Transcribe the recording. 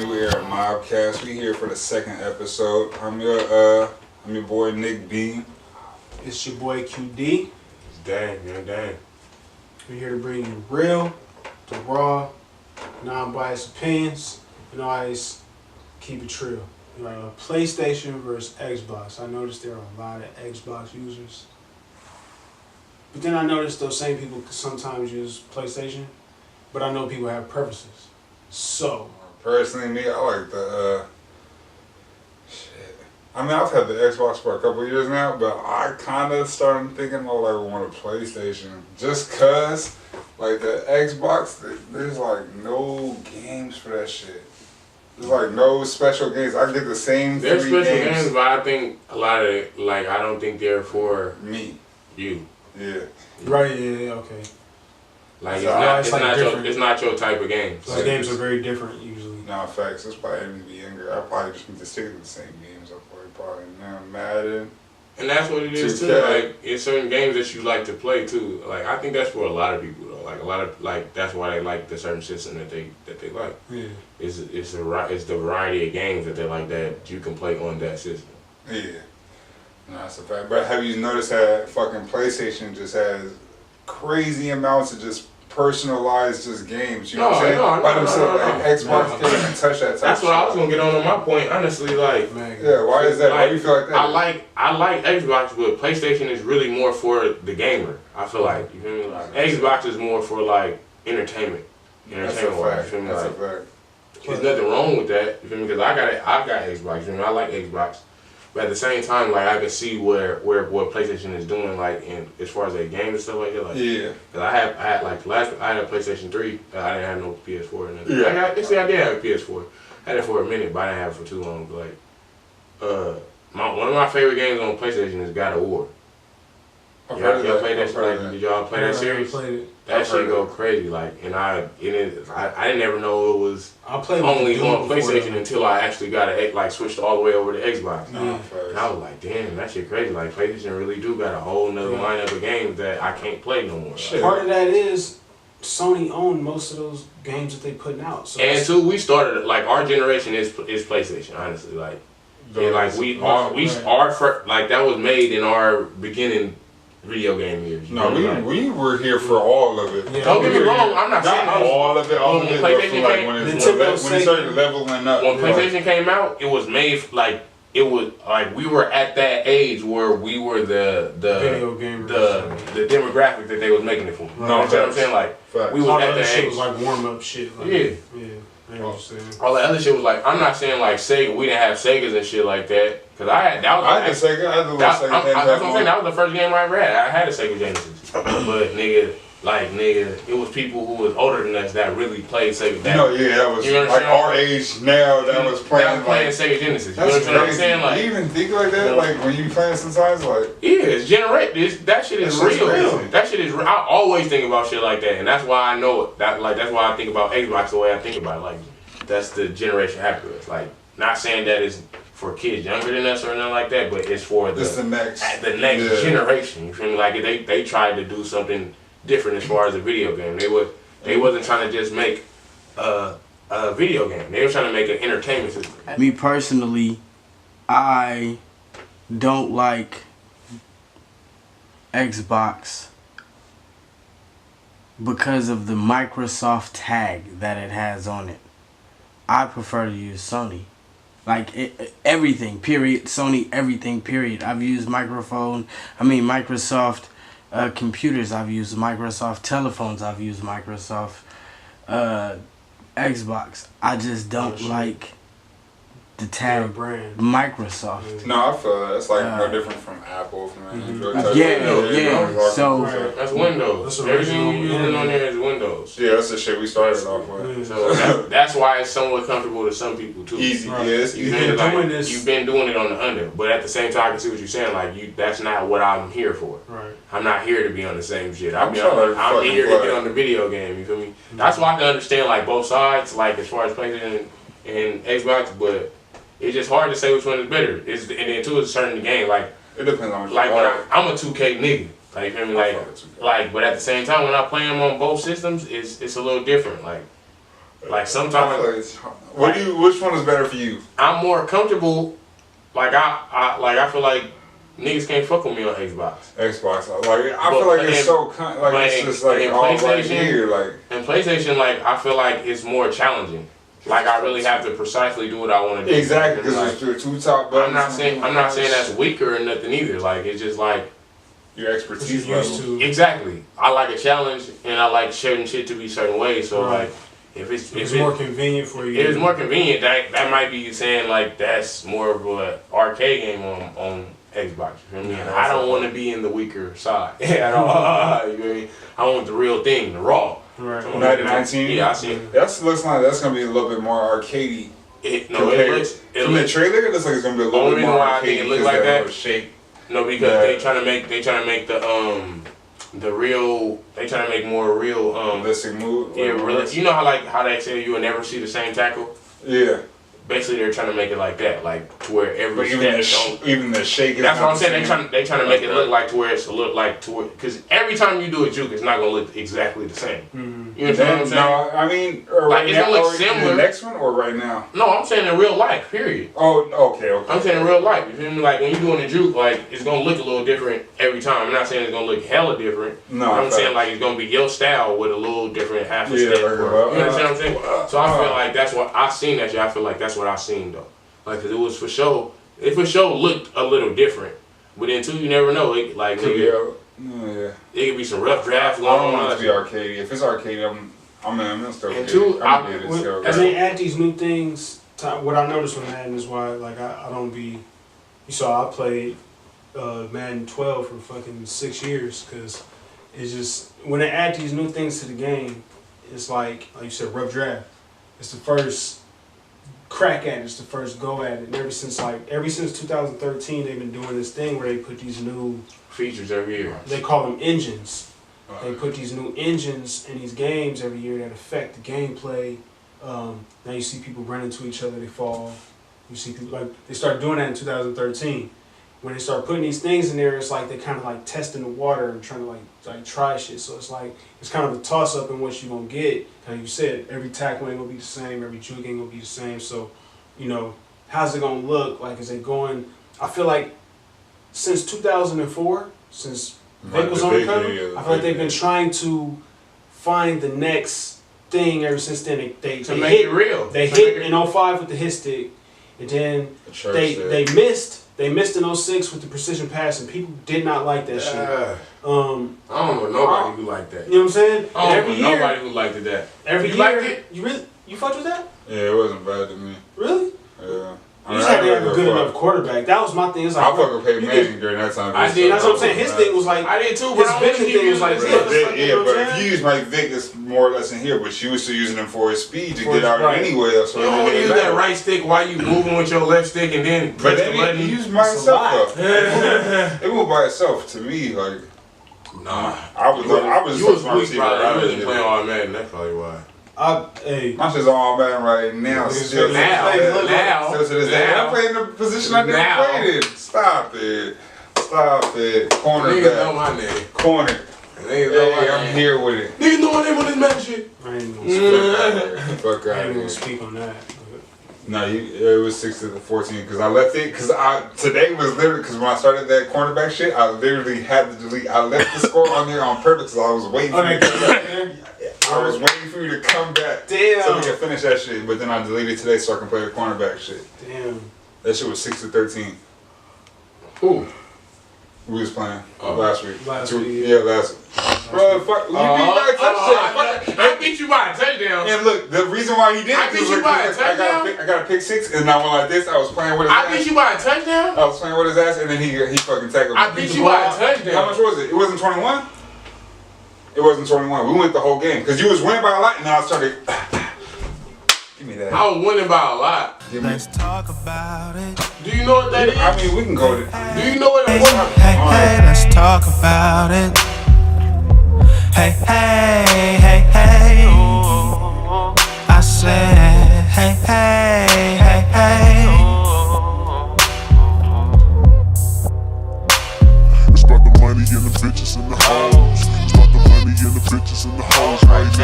New Era Mobcast. We here for the second episode. I'm your boy Nick Bean. It's your boy QD. It's Dan, man, Dan. We're here to bring you real, the raw, non-biased opinions, and always keep it true. PlayStation versus Xbox. I noticed there are a lot of Xbox users. But then I noticed those same people sometimes use PlayStation, but I know people have preferences. So, personally, me, I like the shit. I mean, I've had the Xbox for a couple of years now, but I kind of started thinking I want a PlayStation, just cause like the Xbox, there's like no games for that shit. There's like no special games. I get the same. There's three special games, games, but I think a lot of it, like, I don't think they're for me. you. Yeah. right, yeah, okay. Like, So, it's not your type of game. Those games are very different usually. No, facts. That's probably me to be younger. I probably just need to stick to the same games. I probably now Madden. And that's what it is too. 2K. Like, it's certain games that you like to play too. Like, I think that's for a lot of people though. Like, a lot of, like, that's why they like the certain system that they like. Yeah. It's the variety of games that they like that you can play on that system. Yeah. No, that's a fact. But have you noticed that fucking PlayStation just has crazy amounts of just personalized just games? You know what I'm saying? By themselves, like Xbox can't even touch that type That's of what I shit. was gonna get on my point. Honestly, like, Yeah, why is that? Why do you feel like that? I like Xbox, but PlayStation is really more for the gamer. I feel like, you feel me? Like, Xbox is more for like entertainment. That's a Entertainment wise, you fact. feel me? That's a Like, fact. there's nothing wrong with that. You feel me? Because I got Xbox. You feel me? I like Xbox. But at the same time, like, I can see what PlayStation is doing, like, in as far as their games and stuff like that. Like, Yeah. cause I had like I had a PlayStation 3. I didn't have no PS4 or nothing. Yeah. I did have a PS4. I had it for a minute, but I didn't have it for too long. But like, one of my favorite games on PlayStation is God of War. I've Y'all heard of that. play that? I've heard of Like, did y'all play that series? Played it. That I've shit heard go of it. crazy. Like, and I didn't never know it was I played only with on Doom before PlayStation that. until I actually got it, like, switched all the way over to Xbox. No, Yeah. And I was like, damn, that shit crazy. Like, PlayStation really do got a whole nother lineup of games that I can't play no more. Shit. Part of that is Sony owned most of those games that they putting out. So And two, we started, like, our generation is PlayStation, honestly. Like, and, like, like, that was made in our beginning video game years. You No, know, like, we were here for all of it. Yeah. don't get me wrong, I'm not saying Not all of it, all of When it, but PlayStation from like came- when They it took those started leveling up. when you're like, PlayStation came out, it was made like it was like we were at that age where we were the video gamers. the demographic that they was making it for. Right. You know what I'm saying? Like, facts. we all was the at other that shit age. was like warm up shit. Like, Yeah. Yeah. I know what you're saying. All the other shit was like, I'm not saying like Sega, we didn't have Segas and shit like that. Cause I had that was I had the Sega. I had the little That, Sega. that's what I'm saying. That was the first game I ever had. I had a Sega Genesis, but nigga, it was people who was older than us that really played Sega. That, that was You know what like I'm our age now. That was playing. Sega Genesis. You know That's what I'm crazy. saying? Like, you even think like that? Like when you playing sometimes, like yeah, it's generate. That shit is That shit's real. real. That shit is real. I always think about shit like that, and that's why I know it. That's why I think about Xbox the way I think about it. Like, that's the generation after us. Like, not saying that it's for kids younger than us or nothing like that, but it's for this the next the generation. You feel me? Like, they tried to do something different as far as a video game. They wasn't trying to just make a video game. They were trying to make an entertainment system. Me personally, I don't like Xbox because of the Microsoft tag that it has on it. I prefer to use Sony. Like, everything, period. Sony, everything, period. I've used Microsoft computers. I've used Microsoft telephones. I've used Microsoft Xbox. I just don't like the Their tag brand. Microsoft. No, I feel that. It's like no different from Apple, from Android. type Yeah, of- yeah. So That's Windows. That's Everything you original. using on there is Windows. yeah, that's the shit we started off with. So that's why it's somewhat comfortable to some people too. Easy, Right. yeah, it's You easy. been like, doing this- You've been doing it on the under, but at the same time, I can see what you're saying. Like, that's not what I'm here for. Right. I'm not here to be on the same shit. I'm I'm trying to fucking here to play. get on the video game. You feel me? That's why I can understand like both sides, like as far as PlayStation and Xbox, but it's just hard to say which one is better. And then too, it's certain game. Like It depends on what when you I'm a 2K nigga. Like, you feel me? Like, but at the same time, when I play them on both systems, it's a little different. Like, Like I feel sometimes like it's hard. Which one is better for you? I'm more comfortable. Like I feel like niggas can't fuck with me on Xbox. Xbox. Like I feel like it's so like it's just like all right here. Like and PlayStation, like I feel like it's more challenging. Like I really have to precisely do what I want to do. exactly because like, it's your two top buttons. I'm not saying that's weaker or nothing either. Like it's just like your expertise level. Exactly. I like a challenge and I like certain shit to be certain ways. So Right. like if it's more convenient for you. If it's more convenient, that might be saying like that's more of an arcade game on Xbox. You feel me? And I don't want to be in the weaker side at all. You feel me? I want the real thing, the raw. Right. 19? Yeah, I see it. That looks like that's gonna be a little bit more arcadey. From the trailer, it looks like it's gonna be a little only bit reason more why I think arcadey it looks because like that that. shape. No, because they trying to make more real Realistic move. yeah, really. You know how they say you will never see the same tackle. Yeah. Basically, they're trying to make it like that, like to where every But step even the shake is that's not what I'm saying. the same. They trying to make it look like to where it's look like to where because every time you do a juke, it's not gonna look exactly the same. Mm-hmm. You understand what I'm saying? No, I mean, Like, it's gonna look or in similar. the next one or right now? No, I'm saying in real life. Period. Oh, okay. I'm saying in real life. You feel me? Like when you're doing a juke, like it's gonna look a little different every time. I'm not saying it's gonna look hella different. No, I'm saying like it's gonna be your style with a little different half a Yeah, step. like, you understand what I'm saying? So I feel like that's what I seen that shit. I feel like that's what I seen though. Like, cause it was for show. It for show looked a little different. But then too, you never know. It, like, nigga, yeah. it could be some rough drafts I going don't on. want it to be arcade. If it's arcade, I'm still. And two, As they add these new things, what I noticed with Madden is why, like, I don't be. You saw I played Madden 12 for fucking 6 years because it's just when they add these new things to the game, it's like you said, rough draft. It's the first crack at it, it's the first go at it. And ever since 2013, they've been doing this thing where they put these new features every year. They call them engines. They put these new engines in these games every year that affect the gameplay. Now you see people run into each other, they fall. You see people they start doing that in 2013. When they start putting these things in there, it's like they kind of like testing the water and trying to like try shit. So it's like it's kind of a toss up in what you gonna get. Like you said, every tackle ain't gonna be the same, every juke ain't gonna be the same. So, how's it gonna look? Like, is it going? I feel like since 2004, since Vic was on the cover, I feel like they've been trying to find the next thing ever since then. They make it real. They hit in 05 with the hit stick, and then they missed. They missed in 06 with the precision pass, and people did not like that shit. I don't know nobody who liked that. You know what I'm saying? I don't know nobody who liked that. Every you year, liked it? You fucked with that? Yeah, it wasn't bad to me. Really? Yeah. You just had to have a good enough quarterback. That was my thing. It's like, I fucking paid Manning during that time. I did. That's what I'm saying. His thing was like, I did too, but his vision thing was like this. Yeah, but if you use Mike Vick, it's more or less in here. But you was still using him for his speed to get out anyway. So you don't want to use that right stick while you moving with your left stick and then press the button. He used by itself though. It moved by itself to me. Like, nah, I was. You was weak, probably. You wasn't playing all Madden. That's probably why. My shit's all Madden right now. Still now. Still to this day. I'm playing the position I never played in. Stop it. Corner Niggas know my name. Corner. I'm here with it. Niggas know my name on this Madden shit. I ain't gonna speak speak on that. No, it was 6-14 because I left it because today was literally because when I started that cornerback shit, I literally had to delete. I left the score on there on purpose because I was waiting for you to come back. I was waiting for you to come back so we could finish that shit. But then I deleted today so I can play the cornerback shit. Damn. That shit was 6-13. Who? We was playing last week. Last week. Yeah, last week. Bro, fuck, you beat by a touchdown. I beat you by a touchdown. And look, the reason why he did I beat you by a touchdown. I got a pick six, and I went like this. I was playing with his ass. I beat you by a touchdown. I was playing with his ass, and then he fucking tackled me. I beat you by a touchdown. How much was it? It wasn't 21. It wasn't 21. We went the whole game because you was winning by a lot, and then I started. Give me that. I was winning by a lot. Let's talk about it. Do you know what that is? I mean, we can go to. Do you know what it was? Hey, let's talk about it. Hey,